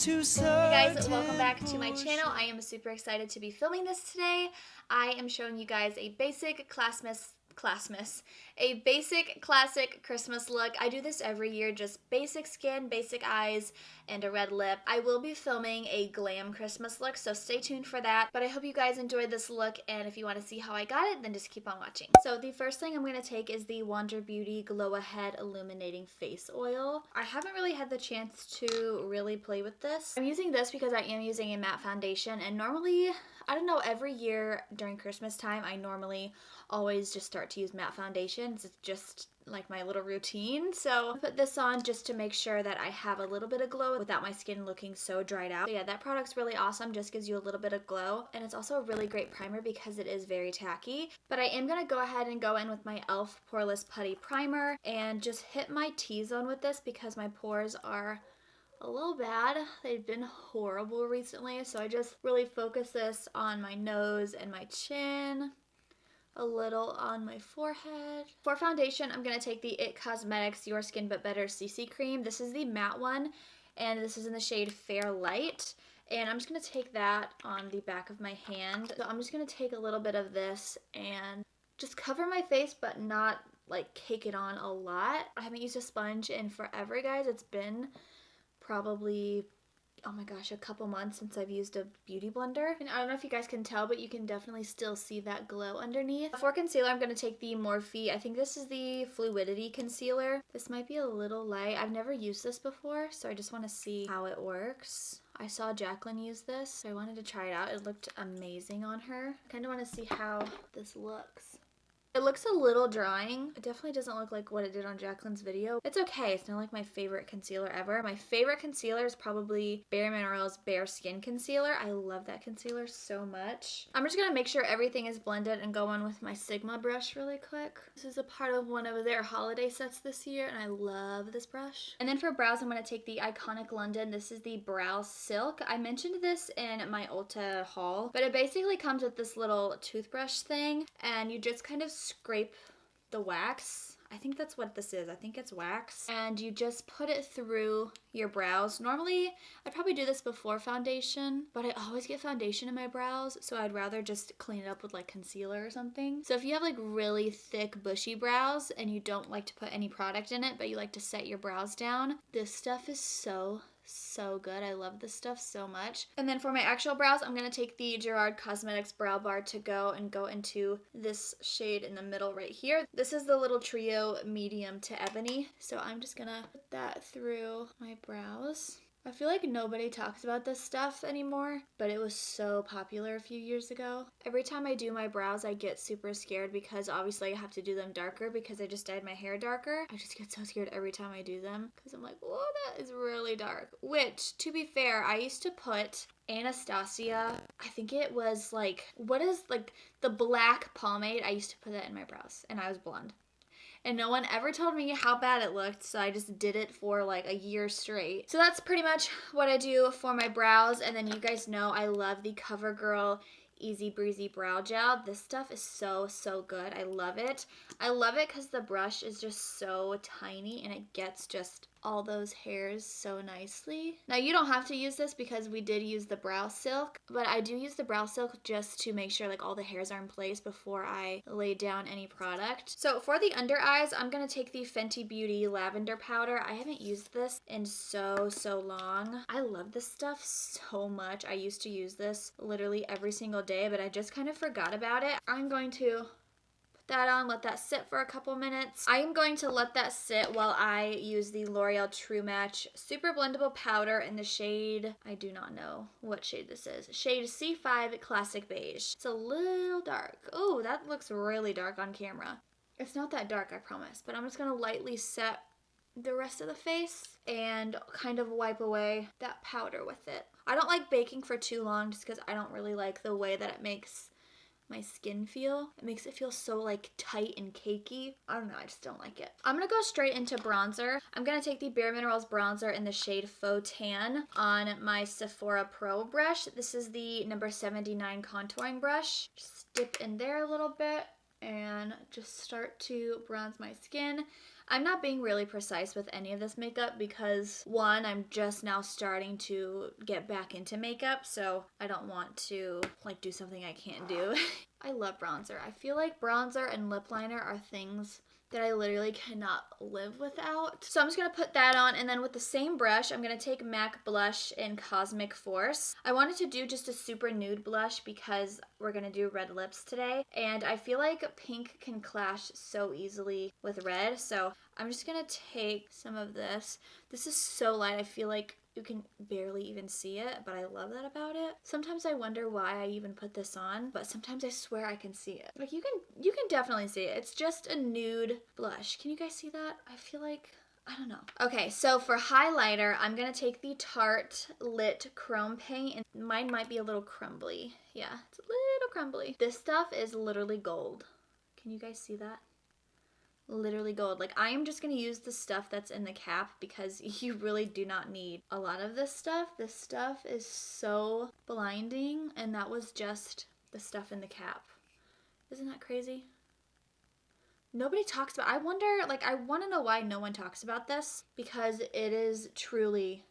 too certain. Hey guys, welcome back to my channel. I am super excited to be filming this today. I am showing you guys a basic classic Christmas look. I do this every year, just basic skin, basic eyes, and a red lip. I will be filming a glam Christmas look, so stay tuned for that. But I hope you guys enjoyed this look, and if you want to see how I got it, then just keep on watching. So the first thing I'm going to take is the Wander Beauty Glow Ahead Illuminating Face Oil. I haven't really had the chance to really play with this. I'm using this because I am using a matte foundation, and normally, I don't know, every year during Christmas time, I normally always just start to use matte foundations. It's just like my little routine. So I put this on just to make sure that I have a little bit of glow without my skin looking so dried out. So yeah, that product's really awesome, just gives you a little bit of glow. And it's also a really great primer because it is very tacky. But I am gonna go ahead and go in with my e.l.f. Poreless Putty Primer and just hit my T-zone with this because my pores are a little bad. They've been horrible recently. So I just really focus this on my nose and my chin, a little on my forehead. For foundation, I'm going to take the IT Cosmetics Your Skin But Better CC Cream. This is the matte one, and this is in the shade Fair Light. And I'm just going to take that on the back of my hand. So I'm just going to take a little bit of this and just cover my face, but not like cake it on a lot. I haven't used a sponge in forever, guys. It's been probably, oh my gosh, a couple months since I've used a beauty blender. And I don't know if you guys can tell, but you can definitely still see that glow underneath. For concealer, I'm going to take the Morphe, I think this is the Fluidity Concealer. This might be a little light. I've never used this before, so I just want to see how it works. I saw Jacqueline use this, so I wanted to try it out. It looked amazing on her. I kind of want to see how this looks. It looks a little drying. It definitely doesn't look like what it did on Jacqueline's video. It's okay. It's not like my favorite concealer ever. My favorite concealer is probably Bare Minerals Bare Skin Concealer. I love that concealer so much. I'm just going to make sure everything is blended and go on with my Sigma brush really quick. This is a part of one of their holiday sets this year, and I love this brush. And then for brows, I'm going to take the Iconic London. This is the Brow Silk. I mentioned this in my Ulta haul, but it basically comes with this little toothbrush thing, and you just kind of scrape the wax. I think that's what this is. I think it's wax. And you just put it through your brows. Normally, I'd probably do this before foundation, but I always get foundation in my brows, so I'd rather just clean it up with like concealer or something. So if you have like really thick, bushy brows and you don't like to put any product in it, but you like to set your brows down, this stuff is so good. I love this stuff so much. And then for my actual brows, I'm going to take the Gerard Cosmetics Brow Bar to go into this shade in the middle right here. This is the little trio medium to ebony. So I'm just going to put that through my brows. I feel like nobody talks about this stuff anymore, but it was so popular a few years ago. Every time I do my brows, I get super scared because obviously I have to do them darker because I just dyed my hair darker. I just get so scared every time I do them because I'm like, whoa, that is really dark. Which, to be fair, I used to put Anastasia, I think it was like, what is like the black pomade? I used to put that in my brows and I was blonde. And no one ever told me how bad it looked, so I just did it for like a year straight. So that's pretty much what I do for my brows. And then you guys know I love the CoverGirl Easy Breezy Brow Gel. This stuff is so good. I love it. I love it because the brush is just so tiny and it gets just all those hairs so nicely. Now you don't have to use this because we did use the Brow Silk, but I do use the Brow Silk just to make sure like all the hairs are in place before I lay down any product. So for the under eyes, I'm going to take the Fenty Beauty Lavender Powder. I haven't used this in so long. I love this stuff so much. I used to use this literally every single day, but I just kind of forgot about it. I'm going to that on, let that sit for a couple minutes. I am going to let that sit while I use the L'Oreal True Match Super Blendable Powder in the shade, I do not know what shade this is, shade C5 Classic Beige. It's a little dark. Oh, that looks really dark on camera. It's not that dark, I promise, but I'm just gonna lightly set the rest of the face and kind of wipe away that powder with it. I don't like baking for too long just because I don't really like the way that it makes my skin feel. It makes it feel so like tight and cakey. I don't know, I just don't like it. I'm gonna go straight into bronzer. I'm gonna take the Bare Minerals bronzer in the shade Faux Tan on my Sephora Pro brush. This is the number 79 contouring brush. Just dip in there a little bit and just start to bronze my skin. I'm not being really precise with any of this makeup because, one, I'm just now starting to get back into makeup, so I don't want to like do something I can't do. I love bronzer. I feel like bronzer and lip liner are things that I literally cannot live without. So I'm just gonna put that on, and then with the same brush, I'm gonna take MAC blush in Cosmic Force. I wanted to do just a super nude blush because we're gonna do red lips today, and I feel like pink can clash so easily with red, so I'm just gonna take some of this. This is so light, I feel like you can barely even see it, but I love that about it. Sometimes I wonder why I even put this on, but sometimes I swear I can see it. Like you can definitely see it. It's just a nude blush. Can you guys see that? I feel like, I don't know. Okay, so for highlighter, I'm gonna take the Tarte Lit Chrome Paint, and mine might be a little crumbly. Yeah, it's a little crumbly. This stuff is literally gold. Can you guys see that? Literally gold. Like, I am just gonna use the stuff that's in the cap because you really do not need a lot of this stuff. This stuff is so blinding, and that was just the stuff in the cap. Isn't that crazy? Nobody talks about, I wonder, like, I want to know why no one talks about this, because it is truly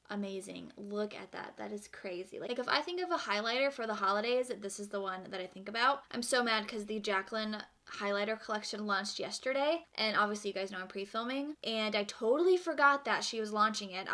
amazing. Look at that. That is crazy. Like if I think of a highlighter for the holidays, this is the one that I think about. I'm so mad because the Jaclyn highlighter collection launched yesterday, and obviously you guys know I'm pre-filming, and I totally forgot that she was launching it.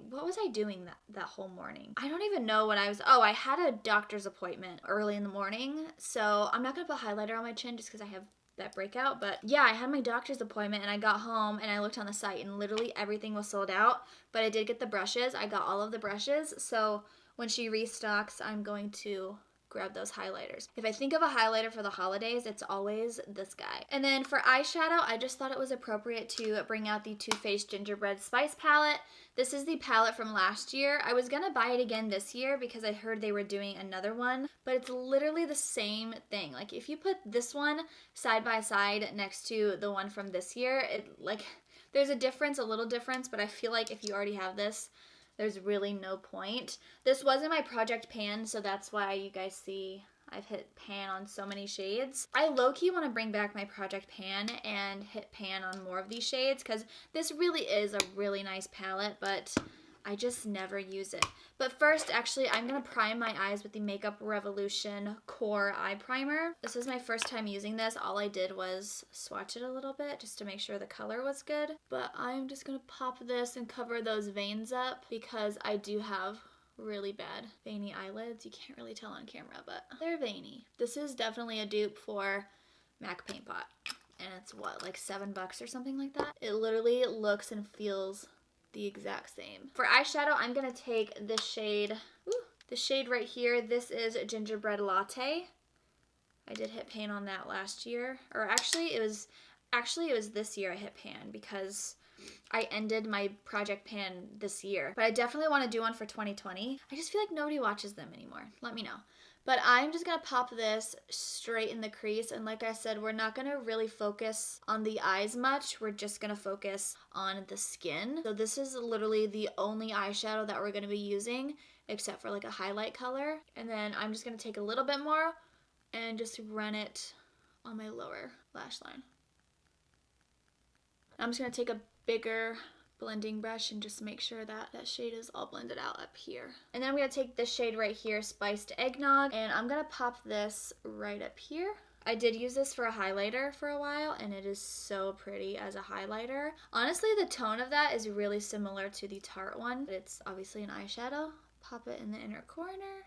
What was I doing that whole morning? I don't even know what I had a doctor's appointment early in the morning, so I'm not gonna put highlighter on my chin just because I have that breakout. But yeah, I had my doctor's appointment and I got home and I looked on the site and literally everything was sold out, but I did get the brushes. I got all of the brushes, so when she restocks, I'm going to grab those highlighters. If I think of a highlighter for the holidays, it's always this guy. And then for eyeshadow, I just thought it was appropriate to bring out the Too Faced Gingerbread Spice palette. This is the palette from last year. I was gonna buy it again this year because I heard they were doing another one, but it's literally the same thing. Like if you put this one side by side next to the one from this year, there's a little difference, but I feel like if you already have this, there's really no point. This wasn't my project pan, so that's why you guys see I've hit pan on so many shades. I low-key want to bring back my project pan and hit pan on more of these shades because this really is a really nice palette, but I just never use it. But first, actually, I'm going to prime my eyes with the Makeup Revolution Core Eye Primer. This is my first time using this. All I did was swatch it a little bit just to make sure the color was good. But I'm just going to pop this and cover those veins up because I do have really bad veiny eyelids. You can't really tell on camera, but they're veiny. This is definitely a dupe for MAC Paint Pot. And it's what, like $7 or something like that? It literally looks and feels the exact same. For eyeshadow, I'm gonna take this shade, the shade right here. This is Gingerbread Latte. I did hit pan on that last year, or actually it was this year I hit pan because I ended my project pan this year. But I definitely want to do one for 2020. I just feel like nobody watches them anymore. Let me know. But I'm just going to pop this straight in the crease. And like I said, we're not going to really focus on the eyes much. We're just going to focus on the skin. So this is literally the only eyeshadow that we're going to be using, except for like a highlight color. And then I'm just going to take a little bit more and just run it on my lower lash line. I'm just going to take a bigger blending brush and just make sure that that shade is all blended out up here. And then I'm going to take this shade right here, Spiced Eggnog, and I'm going to pop this right up here. I did use this for a highlighter for a while, and it is so pretty as a highlighter. Honestly, the tone of that is really similar to the Tarte one, but it's obviously an eyeshadow. Pop it in the inner corner.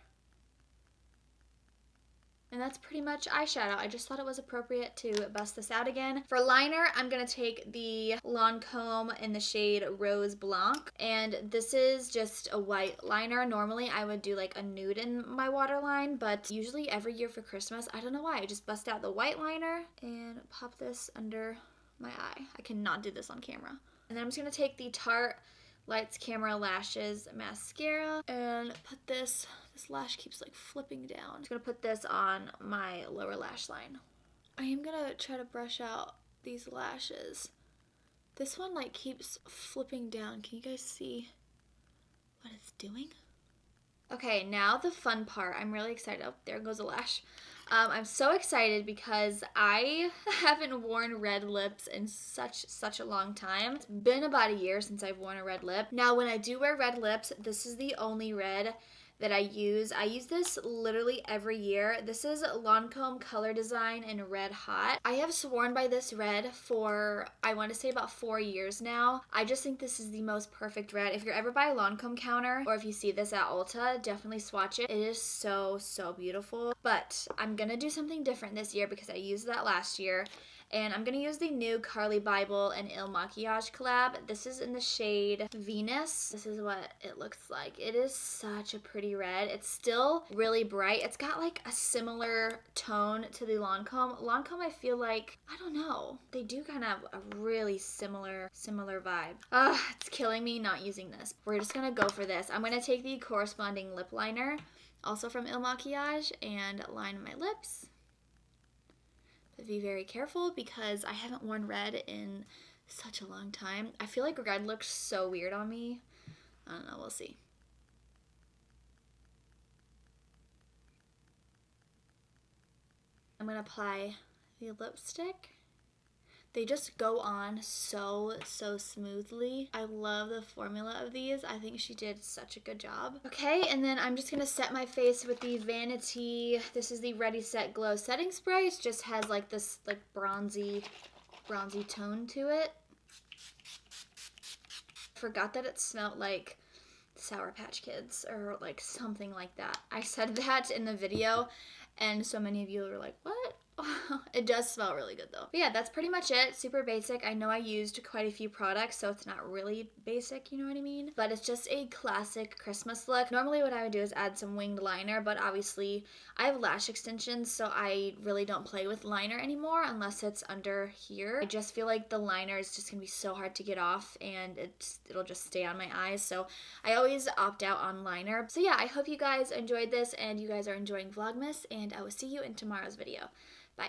And that's pretty much eyeshadow. I just thought it was appropriate to bust this out again. For liner, I'm going to take the Lancome in the shade Rose Blanc. And this is just a white liner. Normally, I would do like a nude in my waterline, but usually every year for Christmas, I don't know why, I just bust out the white liner and pop this under my eye. I cannot do this on camera. And then I'm just going to take the Tarte Lights Camera Lashes mascara and put this lash keeps like flipping down. I'm just gonna put this on my lower lash line. I am gonna try to brush out these lashes. This one like keeps flipping down. Can you guys see what it's doing? Okay, now the fun part. I'm really excited. Oh, there goes a lash. I'm so excited because I haven't worn red lips in such a long time. It's been about a year since I've worn a red lip. Now, when I do wear red lips, this is the only red that I use. I use this literally every year. This is Lancome Color Design in Red Hot. I have sworn by this red for, I want to say, about 4 years now. I just think this is the most perfect red. If you're ever by a Lancome counter, or if you see this at Ulta, definitely swatch it. It is so beautiful. But I'm gonna do something different this year because I used that last year. And I'm going to use the new Carly Bible and Il Makiage collab. This is in the shade Venus. This is what it looks like. It is such a pretty red. It's still really bright. It's got like a similar tone to the Lancome. Lancome, I feel like, I don't know, they do kind of have a really similar vibe. It's killing me not using this. We're just going to go for this. I'm going to take the corresponding lip liner, also from Il Makiage, and line my lips. But be very careful because I haven't worn red in such a long time. I feel like red looks so weird on me. I don't know, we'll see. I'm going to apply the lipstick. They just go on so smoothly. I love the formula of these. I think she did such a good job. Okay, and then I'm just gonna set my face with the Vanity. This is the Ready Set Glow setting spray. It just has like this like bronzy tone to it. Forgot that it smelled like Sour Patch Kids or like something like that. I said that in the video and so many of you were like, what? It does smell really good though. But yeah, that's pretty much it. Super basic. I know I used quite a few products, so it's not really basic, you know what I mean? But it's just a classic Christmas look. Normally what I would do is add some winged liner, but obviously I have lash extensions, so I really don't play with liner anymore unless it's under here. I just feel like the liner is just gonna be so hard to get off and it'll just stay on my eyes, so I always opt out on liner. So yeah, I hope you guys enjoyed this and you guys are enjoying Vlogmas, and I will see you in tomorrow's video. Bye.